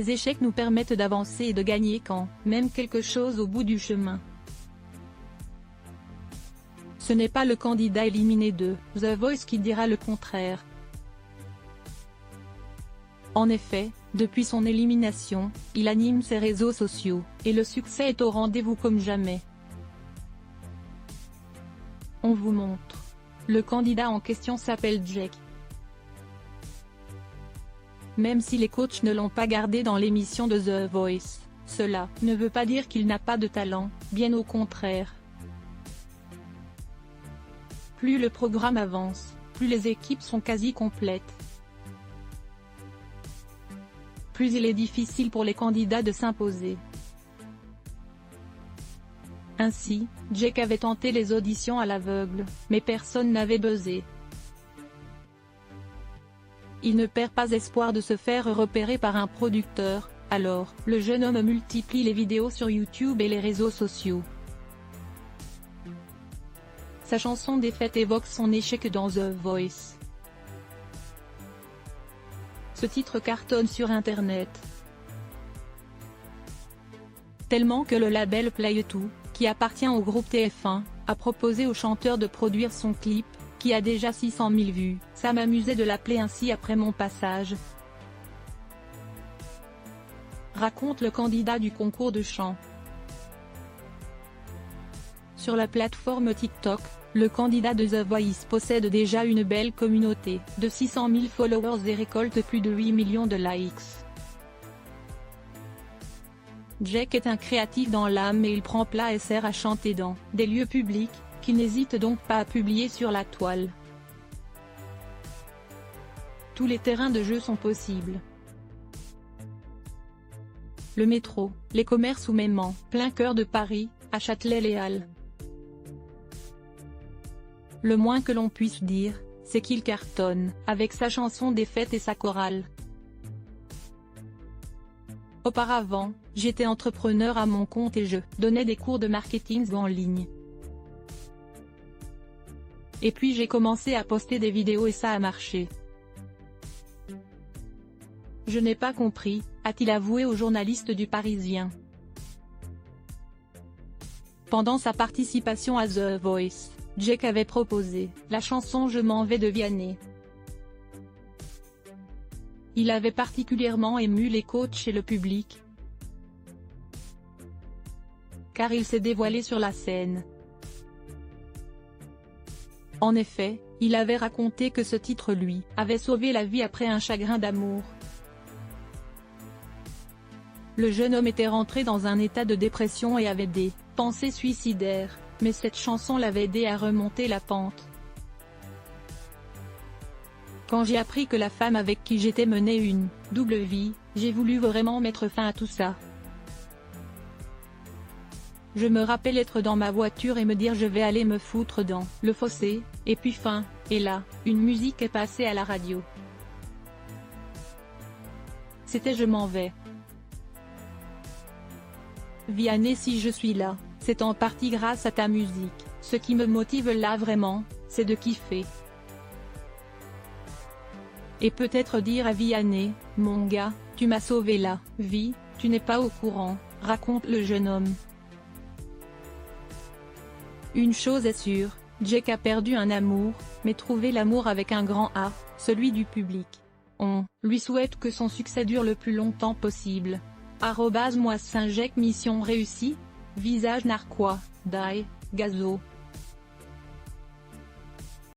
Les échecs nous permettent d'avancer et de gagner quand même quelque chose au bout du chemin. Ce n'est pas le candidat éliminé de The Voice qui dira le contraire. En effet, depuis son élimination, il anime ses réseaux sociaux, et le succès est au rendez-vous comme jamais. On vous montre. Le candidat en question s'appelle Jake. Même si les coachs ne l'ont pas gardé dans l'émission de The Voice, cela ne veut pas dire qu'il n'a pas de talent, bien au contraire. Plus le programme avance, plus les équipes sont quasi complètes. Plus il est difficile pour les candidats de s'imposer. Ainsi, Jake avait tenté les auditions à l'aveugle, mais personne n'avait buzzé. Il ne perd pas espoir de se faire repérer par un producteur, alors, le jeune homme multiplie les vidéos sur YouTube et les réseaux sociaux. Sa chanson Défaite évoque son échec dans The Voice. Ce titre cartonne sur Internet. Tellement que le label Play2, qui appartient au groupe TF1, a proposé au chanteur de produire son clip, qui a déjà 600 000 vues. Ça m'amusait de l'appeler ainsi après mon passage. Raconte le candidat du concours de chant. Sur la plateforme TikTok, le candidat de The Voice possède déjà une belle communauté de 600 000 followers et récolte plus de 8 millions de likes. Jake est un créatif dans l'âme et il prend plaisir à chanter dans des lieux publics, qu'il n'hésite donc pas à publier sur la toile. Tous les terrains de jeu sont possibles. Le métro, les commerces ou même en plein cœur de Paris, à Châtelet-Les Halles. Le moins que l'on puisse dire, c'est qu'il cartonne, avec sa chanson Défaite et sa chorale. Auparavant, j'étais entrepreneur à mon compte et je donnais des cours de marketing en ligne. Et puis j'ai commencé à poster des vidéos et ça a marché. Je n'ai pas compris, a-t-il avoué au journaliste du Parisien. Pendant sa participation à The Voice, Jake avait proposé la chanson Je m'en vais de Vianney. Il avait particulièrement ému les coachs et le public, car il s'est dévoilé sur la scène. En effet, il avait raconté que ce titre lui avait sauvé la vie après un chagrin d'amour. Le jeune homme était rentré dans un état de dépression et avait des pensées suicidaires, mais cette chanson l'avait aidé à remonter la pente. Quand j'ai appris que la femme avec qui j'étais menait une double vie, j'ai voulu vraiment mettre fin à tout ça. Je me rappelle être dans ma voiture et me dire je vais aller me foutre dans le fossé, et puis fin, et là, une musique est passée à la radio. C'était Je m'en vais. Vianney, si je suis là, c'est en partie grâce à ta musique. Ce qui me motive là vraiment, c'est de kiffer. Et peut-être dire à Vianney, mon gars, tu m'as sauvé la vie, tu n'es pas au courant, raconte le jeune homme. Une chose est sûre, Jake a perdu un amour, mais trouvé l'amour avec un grand A, celui du public. On lui souhaite que son succès dure le plus longtemps possible. @moi Saint-Jake mission réussie. Visage narquois, die, gazo.